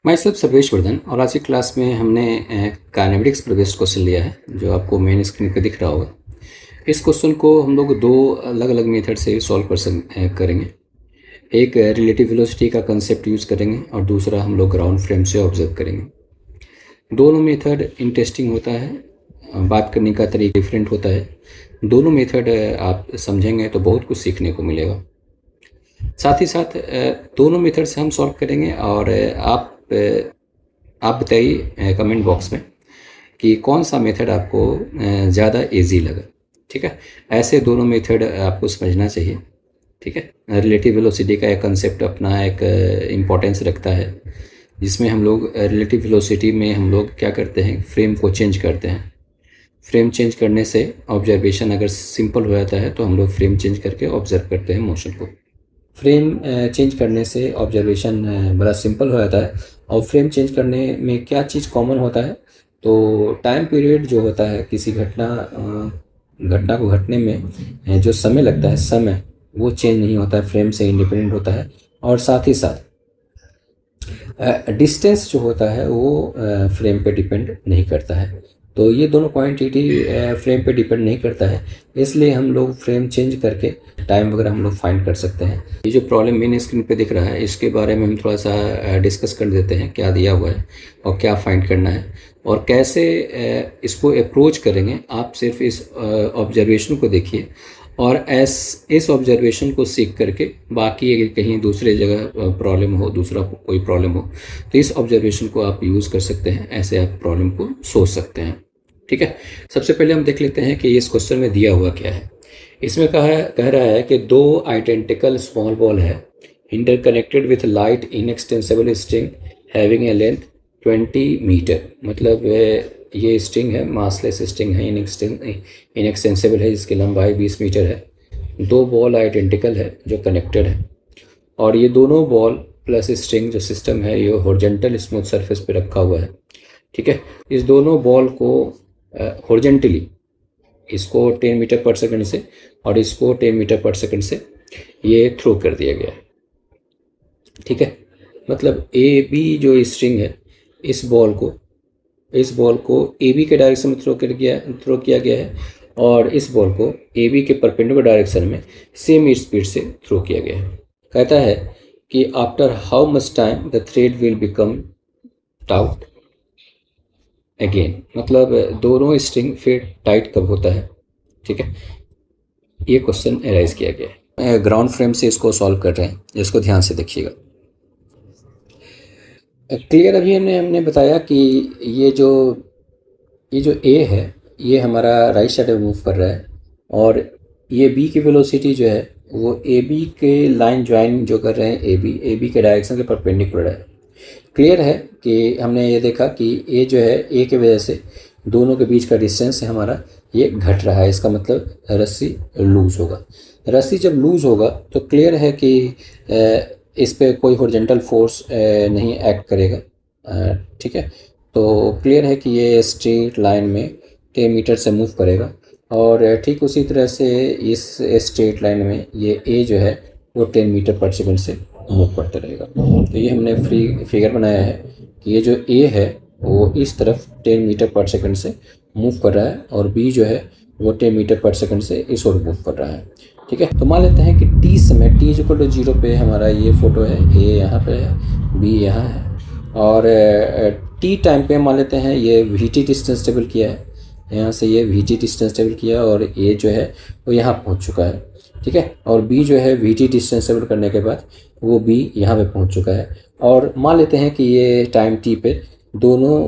मैं सब सर्वेश वर्धन और आज की क्लास में हमने काइनेमेटिक्स पर बेस्ड क्वेश्चन लिया है जो आपको मेन स्क्रीन पे दिख रहा होगा। इस क्वेश्चन को हम लोग दो अलग अलग मेथड से सॉल्व करेंगे। एक रिलेटिव वेलोसिटी का कंसेप्ट यूज़ करेंगे और दूसरा हम लोग ग्राउंड फ्रेम से ऑब्जर्व करेंगे। दोनों मेथड इंटरेस्टिंग होता है, बात करने का तरीका डिफरेंट होता है। दोनों मेथड आप समझेंगे तो बहुत कुछ सीखने को मिलेगा। साथ ही साथ दोनों मेथड से हम सॉल्व करेंगे और आप बताइए कमेंट बॉक्स में कि कौन सा मेथड आपको ज़्यादा इजी लगा। ठीक है, ऐसे दोनों मेथड आपको समझना चाहिए। ठीक है, रिलेटिव वेलोसिटी का एक कंसेप्ट अपना एक इम्पोर्टेंस रखता है, जिसमें हम लोग रिलेटिव वेलोसिटी में हम लोग क्या करते हैं, फ्रेम को चेंज करते हैं। फ्रेम चेंज करने से ऑब्जर्वेशन अगर सिंपल हो जाता है तो हम लोग फ्रेम चेंज करके ऑब्जर्व करते हैं मोशन को। फ्रेम चेंज करने से ऑब्जर्वेशन बड़ा सिंपल हो जाता है। और फ्रेम चेंज करने में क्या चीज़ कॉमन होता है, तो टाइम पीरियड जो होता है किसी घटना को घटने में जो समय लगता है, समय वो चेंज नहीं होता है, फ्रेम से इंडिपेंडेंट होता है। और साथ ही साथ डिस्टेंस जो होता है वो फ्रेम पे डिपेंड नहीं करता है। तो ये दोनों क्वांटिटी फ्रेम पे डिपेंड नहीं करता है, इसलिए हम लोग फ्रेम चेंज करके टाइम वगैरह हम लोग फाइंड कर सकते हैं। ये जो प्रॉब्लम मेन स्क्रीन पे दिख रहा है, इसके बारे में हम थोड़ा सा डिस्कस कर देते हैं, क्या दिया हुआ है और क्या फाइंड करना है और कैसे इसको अप्रोच करेंगे। आप सिर्फ इस ऑब्जर्वेशन को देखिए और इस ऑब्जर्वेशन को सीख करके बाकी अगर कहीं दूसरे जगह प्रॉब्लम हो, दूसरा कोई प्रॉब्लम हो, तो इस ऑब्जर्वेशन को आप यूज़ कर सकते हैं। ऐसे आप प्रॉब्लम को सोच सकते हैं। ठीक है, सबसे पहले हम देख लेते हैं कि इस क्वेश्चन में दिया हुआ क्या है। इसमें कह रहा है कि दो आइडेंटिकल स्मॉल बॉल है interconnected with light inextensible string having a length 20 metre. मतलब ये स्ट्रिंग है, मासलेस स्ट्रिंग है, इनएक्सटेंसिबल है, जिसकी लंबाई 20 मीटर है। दो बॉल आइडेंटिकल है जो कनेक्टेड है और ये दोनों बॉल प्लस स्ट्रिंग जो सिस्टम है ये हॉरिजॉन्टल स्मूथ सरफेस पे रखा हुआ है। ठीक है, इस दोनों बॉल को हॉरिजॉन्टली, इसको 10 मीटर पर सेकंड से और इसको 10 मीटर पर सेकंड से ये थ्रो कर दिया गया है। ठीक है, मतलब ए बी जो स्ट्रिंग है, इस बॉल को ए बी के डायरेक्शन में थ्रो किया गया है और इस बॉल को ए बी के परपेंडिकुलर डायरेक्शन में सेम स्पीड से थ्रो किया गया है। कहता है कि after how much time the thread will become taut again. मतलब दोनों स्ट्रिंग फिर टाइट कब होता है। ठीक है, ये क्वेश्चन एराइज किया गया है। ग्राउंड फ्रेम से इसको सॉल्व कर रहे हैं, इसको ध्यान से देखिएगा। क्लियर, अभी हमने बताया कि ये जो ए है ये हमारा राइट साइड में मूव कर रहा है और ये बी की वेलोसिटी जो है वो ए बी के लाइन ज्वाइन जो कर रहे हैं ए बी के डायरेक्शन के परपेंडिकुलर है। क्लियर है कि हमने ये देखा कि ए जो है ए की वजह से दोनों के बीच का डिस्टेंस है हमारा ये घट रहा है। इसका मतलब रस्सी लूज़ होगा। रस्सी जब लूज़ होगा तो क्लियर है कि इस पे कोई हॉरिजॉन्टल फोर्स नहीं एक्ट करेगा। ठीक है, तो क्लियर है कि ये स्ट्रेट लाइन में 10 मीटर से मूव करेगा और ठीक उसी तरह से इस स्ट्रेट लाइन में ये ए जो है वो 10 मीटर पर सेकंड से मूव करते रहेगा। तो ये हमने फिगर बनाया है कि ये जो ए है वो इस तरफ 10 मीटर पर सेकंड से मूव कर रहा है और बी जो है वो 10 मीटर पर सेकंड से इस ओर मूव कर रहा है। ठीक है, तो मान लेते हैं कि टी समय t=0 पे हमारा ये फोटो है, ए यहाँ पे है, बी यहाँ है और टी टाइम पे मान लेते हैं ये vt डिस्टेंस ट्रेवल किया है, यहाँ से ये vt डिस्टेंस ट्रेवल किया और ए जो है वो यहाँ पहुँच चुका है। ठीक है, और बी जो है vt डिस्टेंस ट्रेवल करने के बाद वो बी यहाँ पे पहुँच चुका है और मान लेते हैं कि ये टाइम टी पे दोनों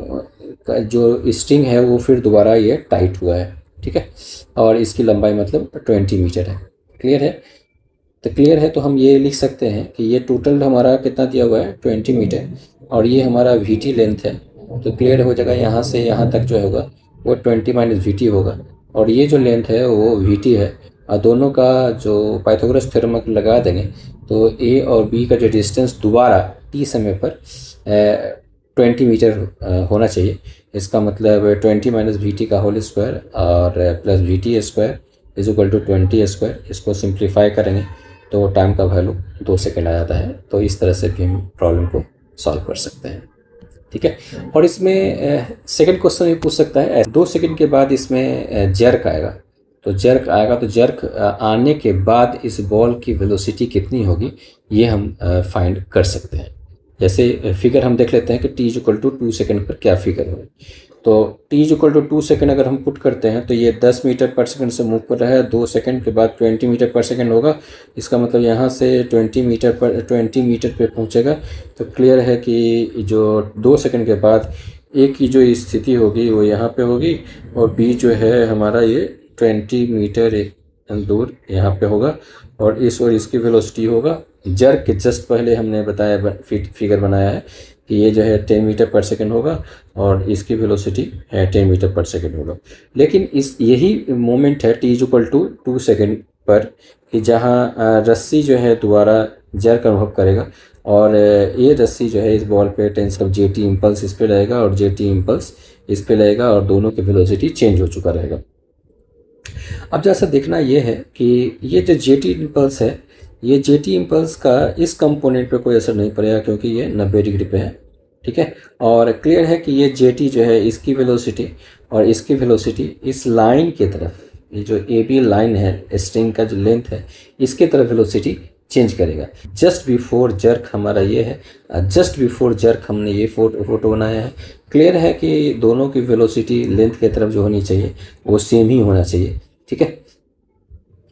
का जो स्ट्रिंग है वो फिर दोबारा ये टाइट हुआ है। ठीक है, और इसकी लंबाई मतलब 20 मीटर है। क्लियर है, तो क्लियर है तो हम ये लिख सकते हैं कि ये टोटल हमारा कितना दिया हुआ है 20 मीटर और ये हमारा वीटी लेंथ है। तो क्लियर हो जाएगा, यहाँ से यहाँ तक जो होगा वो 20 माइनस वीटी होगा और ये जो लेंथ है वो वीटी है और दोनों का जो पाइथागोरस थ्योरम लगा देंगे तो ए और बी का जो डिस्टेंस दोबारा टी समय पर 20 मीटर होना चाहिए। इसका मतलब 20 माइनस वी टी का होल स्क्वायर और plus v t square is equal to 20 square. इसको सिंप्लीफाई करेंगे तो टाइम का वैल्यू 2 सेकेंड आ जाता है। तो इस तरह से भी हम प्रॉब्लम को सॉल्व कर सकते हैं। ठीक है। और इसमें सेकंड क्वेश्चन ये पूछ सकता है 2 सेकंड के बाद इसमें जर्क आएगा, तो जर्क आएगा तो जर्क आने के बाद इस बॉल की वेलोसिटी कितनी होगी, ये हम फाइंड कर सकते हैं। जैसे फिगर हम देख लेते हैं कि t इक्वल टू 2 सेकंड पर क्या फिगर होगा। तो t इक्वल टू 2 सेकंड अगर हम पुट करते हैं तो ये 10 मीटर पर सेकंड से मूव कर रहा है, 2 सेकंड के बाद 20 मीटर पर सेकंड होगा। इसका मतलब यहाँ से 20 मीटर पे पहुँचेगा। तो क्लियर है कि जो 2 सेकंड के बाद ए की जो स्थिति होगी वो यहाँ पे होगी, और बी जो है हमारा ये 20 मीटर दूर यहाँ पे होगा, और इसकी वेलोसिटी होगा जर्क के जस्ट पहले हमने बताया फिगर बनाया है कि ये जो है 10 मीटर पर सेकंड होगा और इसकी वेलोसिटी है 10 मीटर पर सेकंड होगा। लेकिन यही मोमेंट है t इक्वल टू 2 सेकंड पर कि जहाँ रस्सी जो है दोबारा जर्क अनुभव करेगा, और ये रस्सी जो है इस बॉल पे टेंशन जेटी इम्पल्स इस पे रहेगा और जेटी इम्पल्स इस पे रहेगा, और दोनों की वेलोसिटी चेंज हो चुका रहेगा। अब जैसा देखना ये है कि ये जो जेटी इम्पल्स है, ये जेटी इम्पल्स का इस कंपोनेंट पे कोई असर नहीं पड़ेगा क्योंकि ये 90 डिग्री पे है, ठीक है। और क्लियर है कि ये जेटी जो है इसकी वेलोसिटी और इसकी वेलोसिटी इस लाइन की तरफ, ये जो ए बी लाइन है स्ट्रिंग का जो लेंथ है इसके तरफ वेलोसिटी चेंज करेगा। जस्ट बिफोर जर्क हमारा ये है, जस्ट बिफोर जर्क हमने ये फोटो बनाया है। क्लियर है कि दोनों की वेलोसिटी लेंथ की तरफ जो होनी चाहिए वो सेम ही होना चाहिए, ठीक है।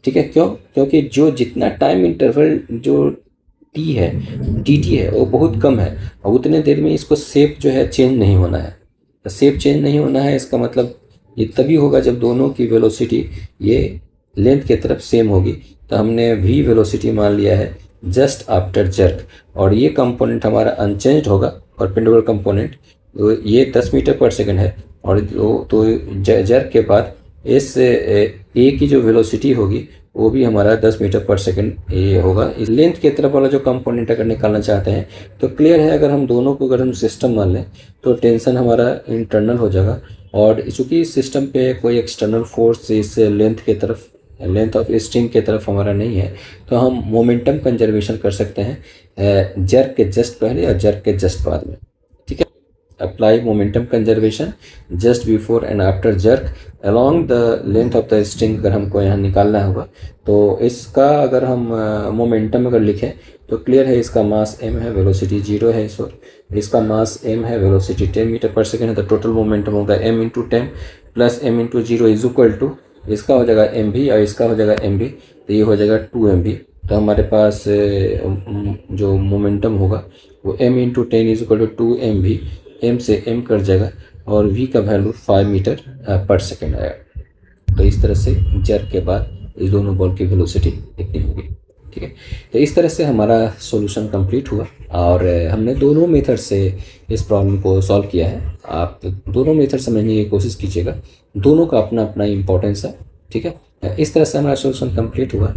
ठीक है, क्यों? क्योंकि जो जितना टाइम इंटरवल जो टी है, डी टी है, वो बहुत कम है, और उतने देर में इसको शेप जो है चेंज नहीं होना है। तो शेप चेंज नहीं होना है इसका मतलब ये तभी होगा जब दोनों की वेलोसिटी ये लेंथ की तरफ सेम होगी। तो हमने v वेलोसिटी मान लिया है जस्ट आफ्टर जर्क, और ये कंपोनेंट हमारा अनचेंज्ड होगा परपेंडिकुलर कंपोनेंट, तो ये 10 मीटर पर सेकंड है। और तो जर्क के बाद इस ए की जो वेलोसिटी होगी वो भी हमारा 10 मीटर पर सेकंड ये होगा। इस लेंथ के तरफ वाला जो कंपोनेंट अगर निकालना चाहते हैं तो क्लियर है, अगर हम दोनों को अगर हम सिस्टम मान लें तो टेंशन हमारा इंटरनल हो जाएगा, और चूँकि इस सिस्टम पे कोई एक्सटर्नल फोर्स इस लेंथ के तरफ, लेंथ ऑफ स्ट्रिंग के तरफ हमारा नहीं है, तो हम मोमेंटम कंजर्वेशन कर सकते हैं जर्क के जस्ट पहले और जर्क के जस्ट बाद में, ठीक है। Apply momentum conservation just before and after jerk along the length of the string. अगर हमको यहाँ निकालना होगा तो इसका अगर हम मोमेंटम अगर लिखें तो क्लियर है इसका मास m है, वेलोसिटी 0 है, इसका मास m है, वेलोसिटी 10 मीटर पर सेकेंड है। तो टोटल मोमेंटम होगा m into 10 plus m into 0 is equal to, इसका हो जाएगा mv और इसका हो जाएगा mv, तो ये हो जाएगा 2mv। तो हमारे पास जो मोमेंटम होगा वो m into 10 is equal to 2mv, m से m कट जाएगा और v का वैल्यू 5 मीटर पर सेकेंड आएगा। तो इस तरह से जर्क के बाद इस दोनों बॉल की वेलोसिटी कितनी होगी, ठीक है। तो इस तरह से हमारा सॉल्यूशन कंप्लीट हुआ, और हमने दोनों मेथड से इस प्रॉब्लम को सॉल्व किया है। आप दोनों मेथड समझने की कोशिश कीजिएगा, दोनों का अपना अपना इम्पोर्टेंस है, ठीक है। इस तरह से हमारा सॉल्यूशन कंप्लीट हुआ।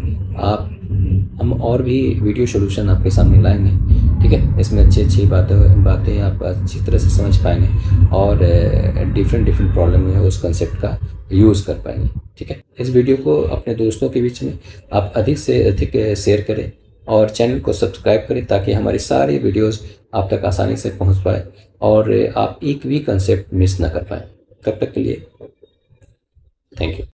हम और भी वीडियो सॉल्यूशन आपके सामने लाएंगे, ठीक है। इसमें अच्छी बातें आप अच्छी तरह से समझ पाएंगे, और डिफरेंट प्रॉब्लम में उस कंसेप्ट का यूज़ कर पाएंगे, ठीक है। इस वीडियो को अपने दोस्तों के बीच में आप अधिक से अधिक शेयर करें, और चैनल को सब्सक्राइब करें ताकि हमारी सारी वीडियोस आप तक आसानी से पहुंच पाए और आप एक भी कंसेप्ट मिस ना कर पाएँ। तब तक के लिए थैंक यू।